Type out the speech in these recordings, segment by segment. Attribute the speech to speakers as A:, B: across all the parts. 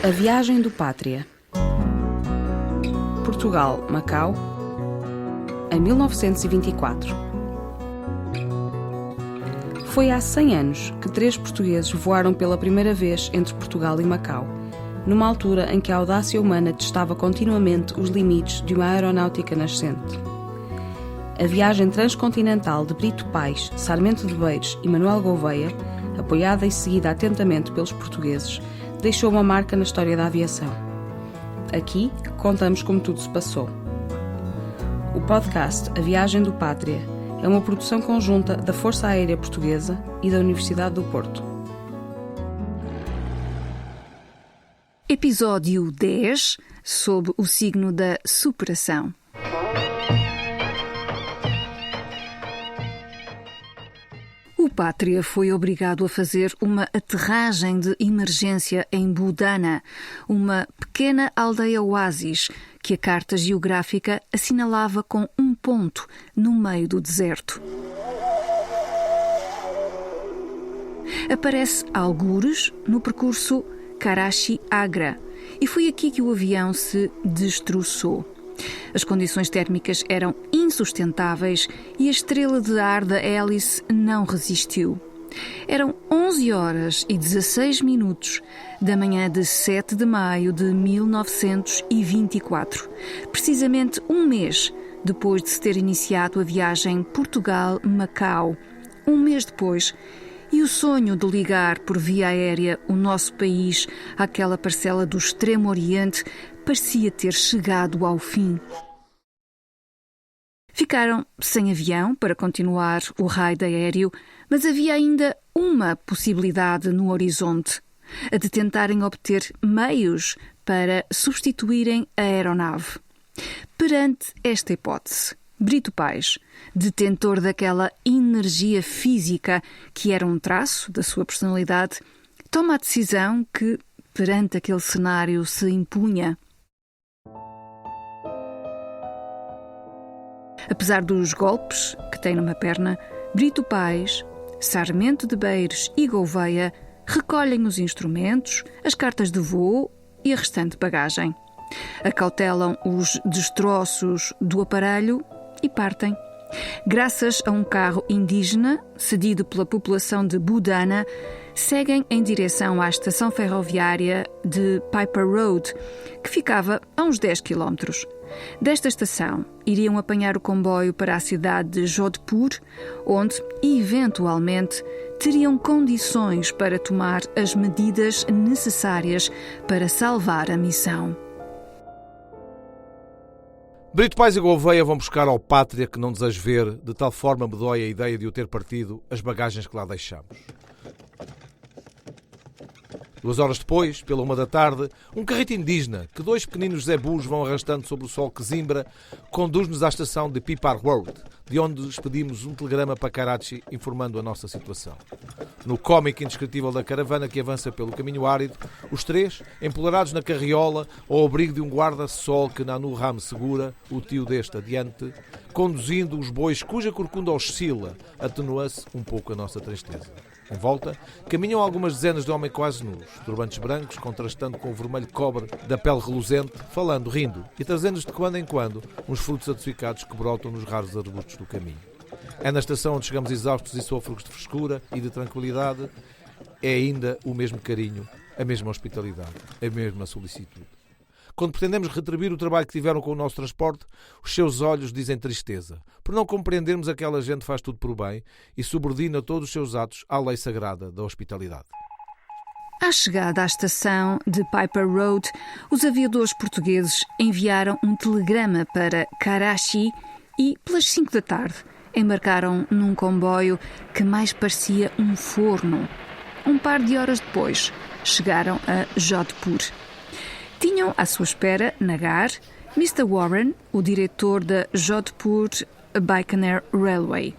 A: A viagem do Pátria. Portugal, Macau, em 1924. Foi há 100 anos que 3 portugueses voaram pela primeira vez entre Portugal e Macau, numa altura em que a audácia humana testava continuamente os limites de uma aeronáutica nascente. A viagem transcontinental de Brito Pais, Sarmento de Beiros e Manuel Gouveia, apoiada e seguida atentamente pelos portugueses, deixou uma marca na história da aviação. Aqui contamos como tudo se passou. O podcast A Viagem do Pátria é uma produção conjunta da Força Aérea Portuguesa e da Universidade do Porto.
B: Episódio 10, sob o signo da superação. O Pátria foi obrigado a fazer uma aterragem de emergência em Budana, uma pequena aldeia oásis que a carta geográfica assinalava com um ponto no meio do deserto. Aparece algures no percurso Karachi-Agra e foi aqui que o avião se destroçou. As condições térmicas eram insustentáveis e a estrela de ar da hélice não resistiu. Eram 11 horas e 16 minutos da manhã de 7 de maio de 1924, precisamente um mês depois de se ter iniciado a viagem Portugal-Macau. Um mês depois, e o sonho de ligar por via aérea o nosso país àquela parcela do Extremo Oriente parecia ter chegado ao fim. Ficaram sem avião para continuar o raid aéreo, mas havia ainda uma possibilidade no horizonte, a de tentarem obter meios para substituírem a aeronave. Perante esta hipótese, Brito Pais, detentor daquela energia física que era um traço da sua personalidade, toma a decisão que, perante aquele cenário, se impunha. Apesar dos golpes que tem numa perna, Brito Pais, Sarmento de Beiros e Gouveia recolhem os instrumentos, as cartas de voo e a restante bagagem. Acautelam os destroços do aparelho e partem. Graças a um carro indígena, cedido pela população de Budana, seguem em direção à estação ferroviária de Piper Road, que ficava a uns 10 km. Desta estação, iriam apanhar o comboio para a cidade de Jodhpur, onde, eventualmente, teriam condições para tomar as medidas necessárias para salvar a missão.
C: Brito Pais e Gouveia vão buscar ao Pátria que não desejo ver, de tal forma me dói a ideia de o ter partido, as bagagens que lá deixamos. 2 horas depois, pela 1 da tarde, um carrito indígena, que 2 pequeninos zebus vão arrastando sobre o sol que zimbra, conduz-nos à estação de Piper Road, de onde expedimos um telegrama para Karachi informando a nossa situação. No cómico indescritível da caravana que avança pelo caminho árido, os 3, empolarados na carriola, ao abrigo de um guarda-sol que Nanu Ram segura, o tio deste adiante, conduzindo os bois cuja corcunda oscila, atenua-se um pouco a nossa tristeza. Em volta, caminham algumas dezenas de homens quase nus, turbantes brancos, contrastando com o vermelho cobre da pele reluzente, falando, rindo e trazendo-nos de quando em quando uns frutos adocicados que brotam nos raros arbustos do caminho. É na estação onde chegamos exaustos e sôfregos de frescura e de tranquilidade. É ainda o mesmo carinho, a mesma hospitalidade, a mesma solicitude. Quando pretendemos retribuir o trabalho que tiveram com o nosso transporte, os seus olhos dizem tristeza, por não compreendermos que aquela gente faz tudo por bem e subordina todos os seus atos à lei sagrada da hospitalidade.
B: À chegada à estação de Piper Road, os aviadores portugueses enviaram um telegrama para Karachi e, pelas 5 da tarde, embarcaram num comboio que mais parecia um forno. Um par de horas depois, chegaram a Jodhpur. Tinham à sua espera, Nagar, Mr. Warren, o diretor da Jodhpur Bikaner Railway.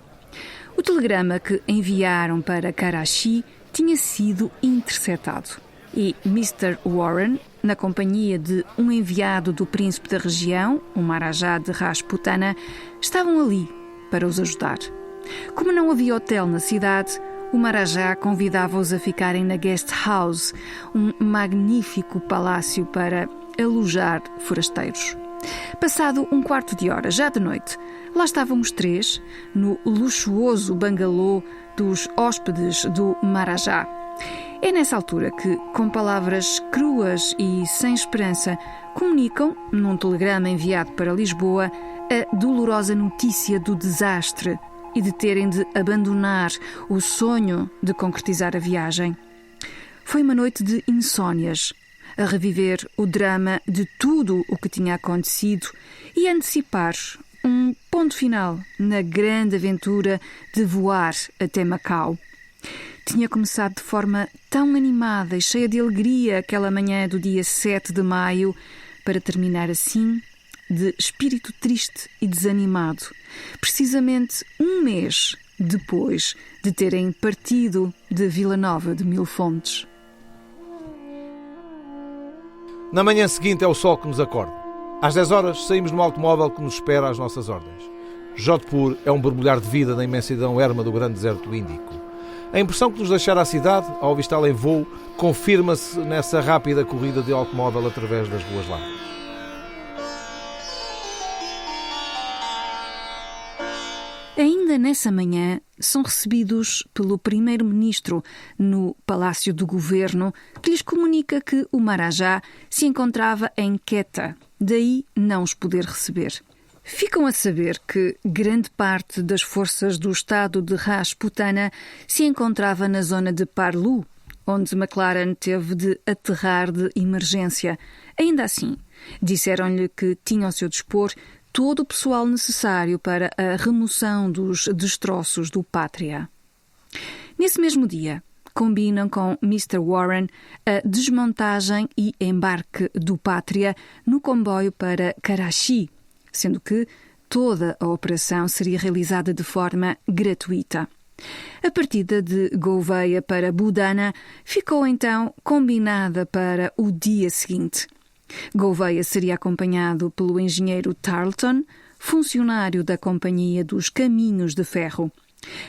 B: O telegrama que enviaram para Karachi tinha sido interceptado e Mr. Warren, na companhia de um enviado do príncipe da região, o Maharaja de Rajputana, estavam ali para os ajudar. Como não havia hotel na cidade, o Maharaja convidava-os a ficarem na Guest House, um magnífico palácio para alojar forasteiros. Passado um quarto de hora, já de noite, lá estavam os três, no luxuoso bangalô dos hóspedes do Maharaja. É nessa altura que, com palavras cruas e sem esperança, comunicam, num telegrama enviado para Lisboa, a dolorosa notícia do desastre e de terem de abandonar o sonho de concretizar a viagem. Foi uma noite de insónias, a reviver o drama de tudo o que tinha acontecido e antecipar um ponto final na grande aventura de voar até Macau. Tinha começado de forma tão animada e cheia de alegria aquela manhã do dia 7 de maio, para terminar assim, de espírito triste e desanimado, precisamente um mês depois de terem partido de Vila Nova de Mil Fontes.
C: Na manhã seguinte é o sol que nos acorda. Às 10 horas saímos no automóvel que nos espera às nossas ordens. Jodhpur é um borbulhar de vida na imensidão erma do grande deserto índico. A impressão que nos deixara a cidade, ao avistá-la em voo, confirma-se nessa rápida corrida de automóvel através das ruas largas.
B: Ainda nessa manhã, são recebidos pelo primeiro-ministro no Palácio do Governo, que lhes comunica que o Maharaja se encontrava em Quetta, daí não os poder receber. Ficam a saber que grande parte das forças do Estado de Rajputana se encontrava na zona de Parlu, onde McLaren teve de aterrar de emergência. Ainda assim, disseram-lhe que tinham ao seu dispor todo o pessoal necessário para a remoção dos destroços do Pátria. Nesse mesmo dia, combinam com Mr. Warren a desmontagem e embarque do Pátria no comboio para Karachi, sendo que toda a operação seria realizada de forma gratuita. A partida de Gouveia para Budana ficou então combinada para o dia seguinte. Gouveia seria acompanhado pelo engenheiro Tarleton, funcionário da Companhia dos Caminhos de Ferro.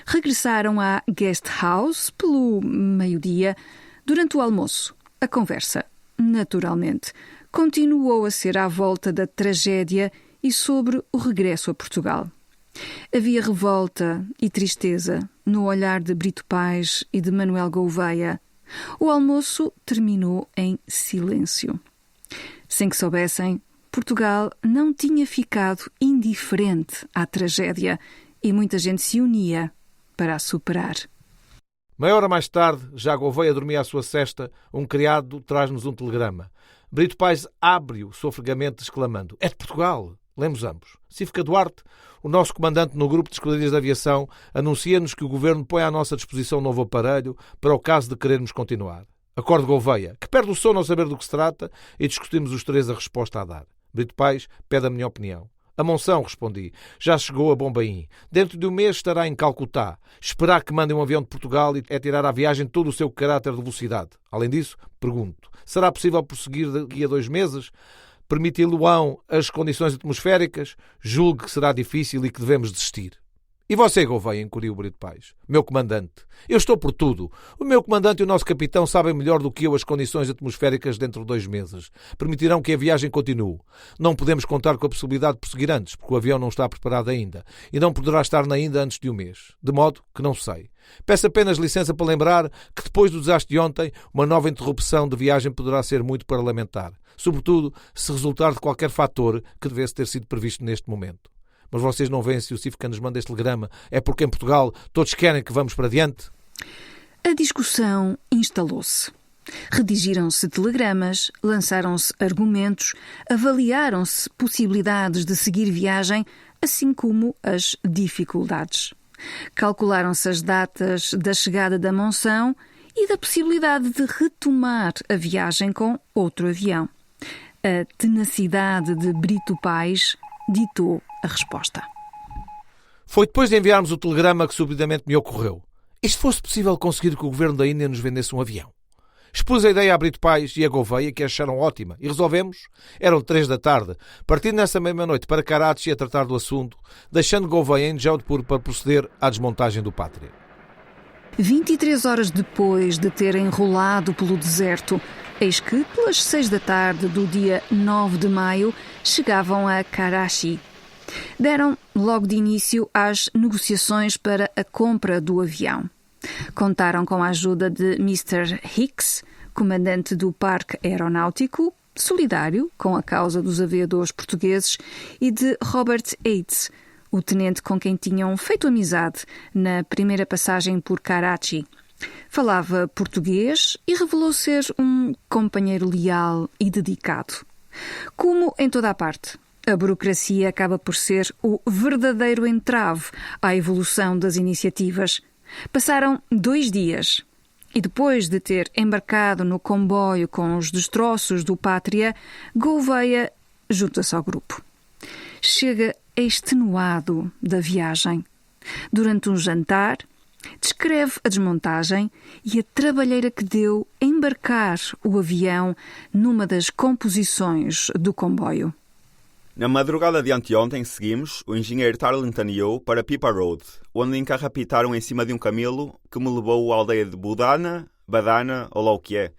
B: Regressaram à Guest House pelo meio-dia. Durante o almoço, a conversa, naturalmente, continuou a ser à volta da tragédia e sobre o regresso a Portugal. Havia revolta e tristeza no olhar de Brito Pais e de Manuel Gouveia. O almoço terminou em silêncio. Sem que soubessem, Portugal não tinha ficado indiferente à tragédia e muita gente se unia para a superar.
C: Meia hora mais tarde, já Gouveia dormia a sua cesta, um criado traz-nos um telegrama. Brito Pais abre-o sofregamente, exclamando: "É de Portugal!" Lemos ambos. Cífica Duarte, o nosso comandante no grupo de esquadrilhas de aviação, anuncia-nos que o Governo põe à nossa disposição um novo aparelho para o caso de querermos continuar. Acordo Gouveia, que perde o sono ao saber do que se trata, e discutimos os três a resposta a dar. Brito Pais pede a minha opinião. A Monção, respondi, já chegou a Bombaim. Dentro de um mês estará em Calcutá. Esperar que mandem um avião de Portugal é tirar à viagem todo o seu caráter de velocidade. Além disso, pergunto, será possível prosseguir daqui a 2 meses? Permiti-lo-ão as condições atmosféricas? Julgo que será difícil e que devemos desistir. E você, Gouveia, inquiriu o Brito Pais. Meu comandante, eu estou por tudo. O meu comandante e o nosso capitão sabem melhor do que eu as condições atmosféricas dentro de 2 meses. Permitirão que a viagem continue. Não podemos contar com a possibilidade de prosseguir antes, porque o avião não está preparado ainda, e não poderá estar ainda antes de 1 mês. De modo que não sei. Peço apenas licença para lembrar que depois do desastre de ontem, uma nova interrupção de viagem poderá ser muito para lamentar, sobretudo se resultar de qualquer fator que devesse ter sido previsto neste momento. Mas vocês não veem se o Cífica nos manda este telegrama? É porque em Portugal todos querem que vamos para diante?
B: A discussão instalou-se. Redigiram-se telegramas, lançaram-se argumentos, avaliaram-se possibilidades de seguir viagem, assim como as dificuldades. Calcularam-se as datas da chegada da Monção e da possibilidade de retomar a viagem com outro avião. A tenacidade de Brito Pais ditou a resposta.
C: Foi depois de enviarmos o telegrama que subitamente me ocorreu. E se fosse possível conseguir que o governo da Índia nos vendesse um avião? Expus a ideia a Brito Pais e a Gouveia, que acharam ótima, e resolvemos. Eram 3 da tarde, partindo nessa mesma noite para Karachi a tratar do assunto, deixando Gouveia em Jodhpur para proceder à desmontagem do Pátria.
B: 23 horas depois de terem rolado pelo deserto, eis que, pelas 6 da tarde do dia 9 de maio, chegavam a Karachi. Deram logo de início às negociações para a compra do avião. Contaram com a ajuda de Mr. Hicks, comandante do Parque Aeronáutico, solidário com a causa dos aviadores portugueses, e de Robert Yates, o tenente com quem tinham feito amizade na primeira passagem por Karachi. Falava português e revelou ser um companheiro leal e dedicado. Como em toda a parte, a burocracia acaba por ser o verdadeiro entrave à evolução das iniciativas. Passaram 2 dias e depois de ter embarcado no comboio com os destroços do Pátria, Gouveia junta-se ao grupo. Chega extenuado da viagem. Durante um jantar, descreve a desmontagem e a trabalheira que deu embarcar o avião numa das composições do comboio.
D: Na madrugada de anteontem seguimos, o engenheiro Tarleton e eu, para Pipa Road, onde encarrapitaram em cima de um camelo que me levou à aldeia de Badana, ou lá o que é.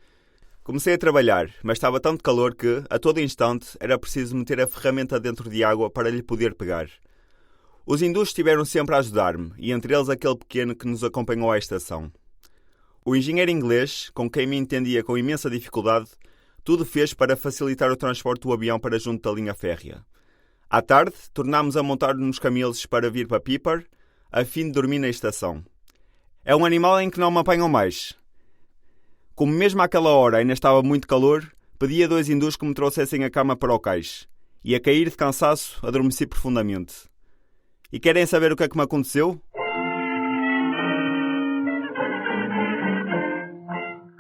D: Comecei a trabalhar, mas estava tanto calor que, a todo instante, era preciso meter a ferramenta dentro de água para lhe poder pegar. Os hindus estiveram sempre a ajudar-me, e entre eles aquele pequeno que nos acompanhou à estação. O engenheiro inglês, com quem me entendia com imensa dificuldade, tudo fez para facilitar o transporte do avião para junto da linha férrea. À tarde, tornámos a montar nos camelos para vir para Piper, a fim de dormir na estação. É um animal em que não me apanham mais. Como mesmo àquela hora ainda estava muito calor, pedi a 2 hindus que me trouxessem a cama para o cais. E a cair de cansaço, adormeci profundamente. E querem saber o que é que me aconteceu?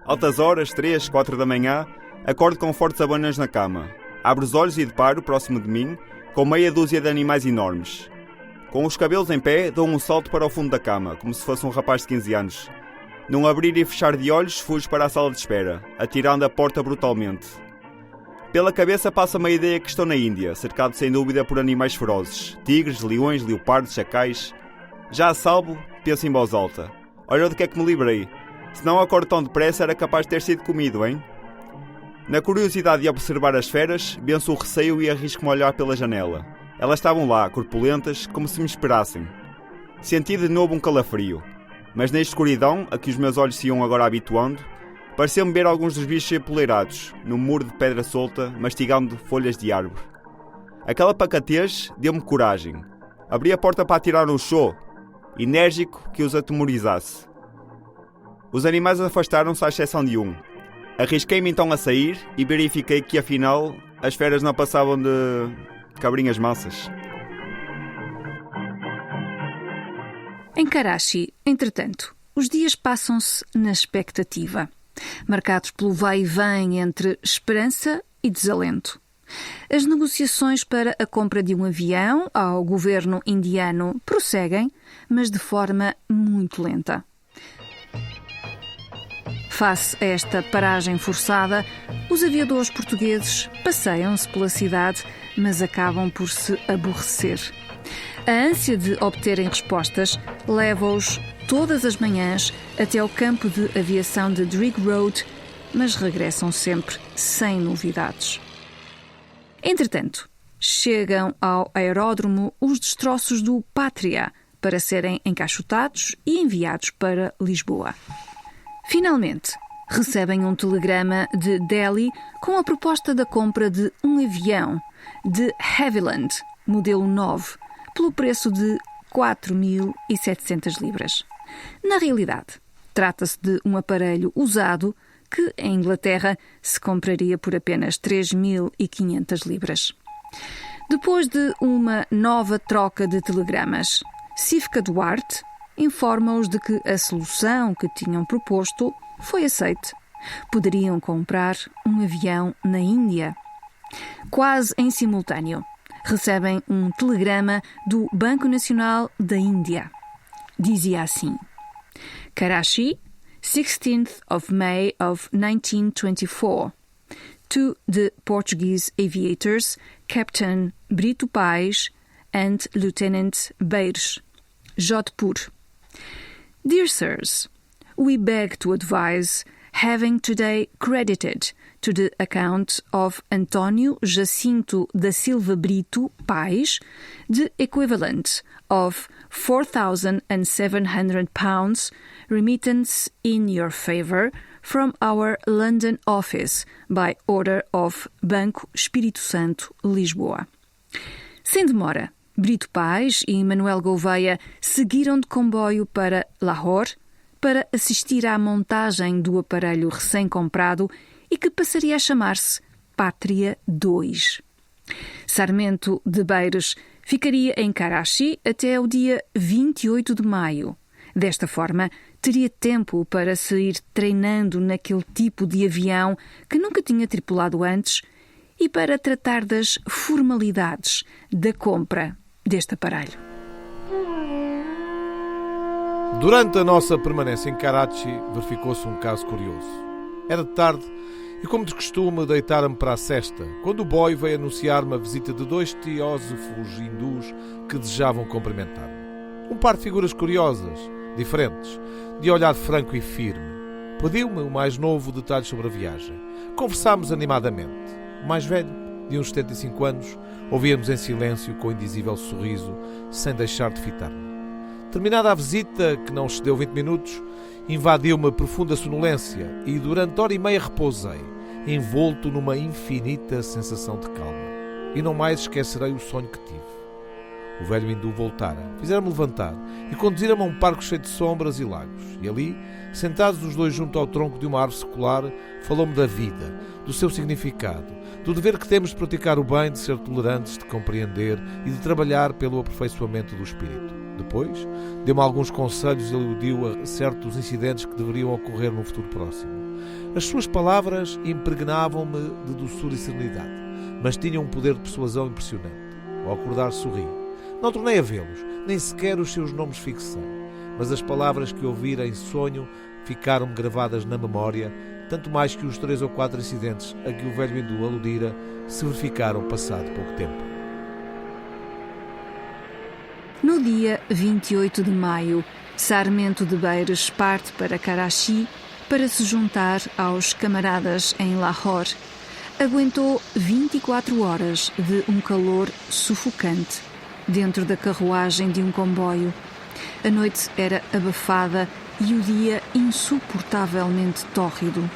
D: Altas horas, 3, 4 da manhã, acordo com fortes abanas na cama. Abro os olhos e deparo, próximo de mim, com meia dúzia de animais enormes. Com os cabelos em pé, dou um salto para o fundo da cama, como se fosse um rapaz de 15 anos. Num abrir e fechar de olhos, fujo para a sala de espera, atirando a porta brutalmente. Pela cabeça passa-me a ideia que estou na Índia, cercado sem dúvida por animais ferozes. Tigres, leões, leopardos, chacais. Já a salvo, penso em voz alta. Olha de que é que me livrei. Se não acordo tão depressa, era capaz de ter sido comido, hein? Na curiosidade de observar as feras, venço o receio e arrisco-me a olhar pela janela. Elas estavam lá, corpulentas, como se me esperassem. Senti de novo um calafrio. Mas na escuridão, a que os meus olhos se iam agora habituando, pareceu-me ver alguns dos bichos empoleirados, num muro de pedra solta, mastigando folhas de árvore. Aquela pacatez deu-me coragem. Abri a porta para atirar um show, enérgico que os atemorizasse. Os animais afastaram-se à exceção de um. Arrisquei-me então a sair e verifiquei que, afinal, as feras não passavam de cabrinhas mansas.
B: Em Karachi, entretanto, os dias passam-se na expectativa, marcados pelo vai e vem entre esperança e desalento. As negociações para a compra de um avião ao governo indiano prosseguem, mas de forma muito lenta. Face a esta paragem forçada, os aviadores portugueses passeiam-se pela cidade, mas acabam por se aborrecer. A ânsia de obterem respostas leva-os todas as manhãs até ao campo de aviação de Drigh Road, mas regressam sempre sem novidades. Entretanto, chegam ao aeródromo os destroços do Pátria para serem encaixotados e enviados para Lisboa. Finalmente, recebem um telegrama de Delhi com a proposta da compra de um avião de Havilland, modelo 9, pelo preço de 4.700 libras. Na realidade, trata-se de um aparelho usado que, em Inglaterra, se compraria por apenas 3.500 libras. Depois de uma nova troca de telegramas, Cifca Duarte informa-os de que a solução que tinham proposto foi aceite. Poderiam comprar um avião na Índia. Quase em simultâneo, recebem um telegrama do Banco Nacional da Índia. Dizia assim: Karachi, 16th of May of 1924. To the Portuguese aviators, Captain Brito Paes and Lieutenant Beires, Jodhpur. Dear Sirs, we beg to advise having today credited to the account of António Jacinto da Silva Brito Paes the equivalent of £4,700 remittance in your favour from our London office by order of Banco Espírito Santo, Lisboa. Sem demora, Brito Paes e Manuel Gouveia seguiram de comboio para Lahore para assistir à montagem do aparelho recém-comprado e que passaria a chamar-se Pátria 2. Sarmento de Beires ficaria em Karachi até o dia 28 de maio. Desta forma, teria tempo para se ir treinando naquele tipo de avião que nunca tinha tripulado antes e para tratar das formalidades da compra deste aparelho.
C: Durante a nossa permanência em Karachi, verificou-se um caso curioso. Era de tarde e, como de costume, deitara-me para a sesta, quando o boy veio anunciar-me a visita de 2 teósofos hindus que desejavam cumprimentar-me. Um par de figuras curiosas, diferentes, de olhar franco e firme. Pediu-me, o mais novo, detalhes sobre a viagem. Conversámos animadamente. O mais velho, de uns 75 anos, ouvia-nos em silêncio com indizível sorriso, sem deixar de fitar-me. Terminada a visita, que não excedeu 20 minutos, invadiu-me profunda sonolência e durante hora e meia repousei, envolto numa infinita sensação de calma. E não mais esquecerei o sonho que tive. O velho hindu voltara, fizeram-me levantar e conduziram-me a um parque cheio de sombras e lagos. E ali, sentados os dois junto ao tronco de uma árvore secular, falou-me da vida, do seu significado, do dever que temos de praticar o bem, de ser tolerantes, de compreender e de trabalhar pelo aperfeiçoamento do espírito. Depois, deu-me alguns conselhos e aludiu a certos incidentes que deveriam ocorrer no futuro próximo. As suas palavras impregnavam-me de doçura e serenidade, mas tinham um poder de persuasão impressionante. Ao acordar, sorri. Não tornei a vê-los, nem sequer os seus nomes fixei, mas as palavras que ouvira em sonho ficaram-me gravadas na memória, tanto mais que os 3 ou 4 incidentes a que o velho hindu aludira se verificaram passado pouco tempo.
B: No dia 28 de maio, Sarmento de Beires parte para Karachi para se juntar aos camaradas em Lahore. Aguentou 24 horas de um calor sufocante dentro da carruagem de um comboio. A noite era abafada e o dia insuportavelmente tórrido.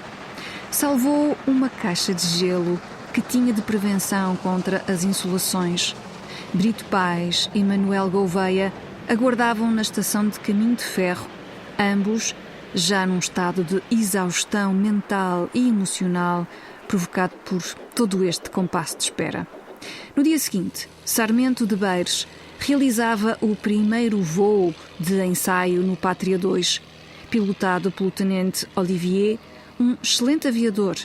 B: Salvou uma caixa de gelo que tinha de prevenção contra as insolações. Brito Paes e Manuel Gouveia aguardavam na estação de caminho de ferro, ambos já num estado de exaustão mental e emocional provocado por todo este compasso de espera. No dia seguinte, Sarmento de Beires realizava o primeiro voo de ensaio no Pátria 2, pilotado pelo tenente Olivier, um excelente aviador,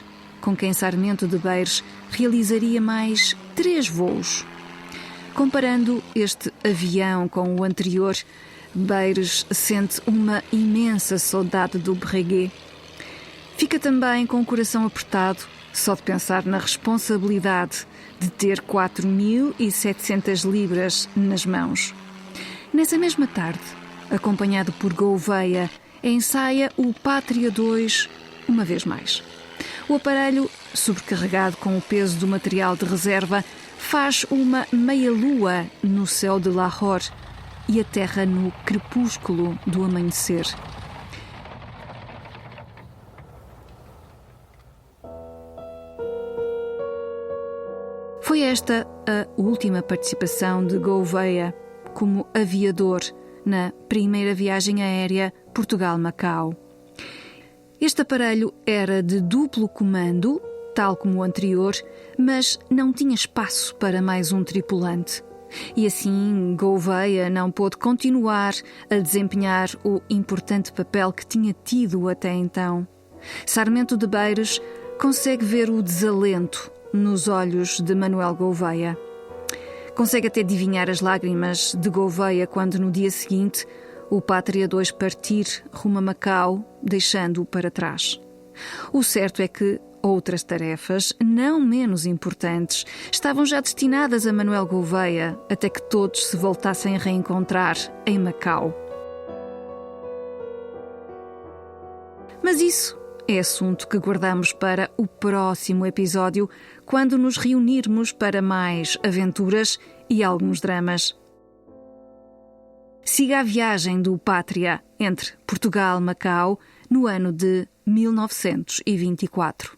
B: com quem Sarmento de Beires realizaria mais 3 voos. Comparando este avião com o anterior, Beires sente uma imensa saudade do Breguet. Fica também com o coração apertado só de pensar na responsabilidade de ter 4.700 libras nas mãos. Nessa mesma tarde, acompanhado por Gouveia, ensaia o Pátria 2 uma vez mais. O aparelho, sobrecarregado com o peso do material de reserva, faz uma meia-lua no céu de Lahore e aterra no crepúsculo do amanhecer. Foi esta a última participação de Gouveia como aviador na primeira viagem aérea Portugal-Macau. Este aparelho era de duplo comando, tal como o anterior, mas não tinha espaço para mais um tripulante. E assim, Gouveia não pôde continuar a desempenhar o importante papel que tinha tido até então. Sarmento de Beires consegue ver o desalento nos olhos de Manuel Gouveia. Consegue até adivinhar as lágrimas de Gouveia quando, no dia seguinte, o Pátria 2 partir rumo a Macau, deixando-o para trás. O certo é que outras tarefas, não menos importantes, estavam já destinadas a Manuel Gouveia até que todos se voltassem a reencontrar em Macau. Mas isso é assunto que guardamos para o próximo episódio, quando nos reunirmos para mais aventuras e alguns dramas. Siga a viagem do Pátria entre Portugal e Macau no ano de 1924.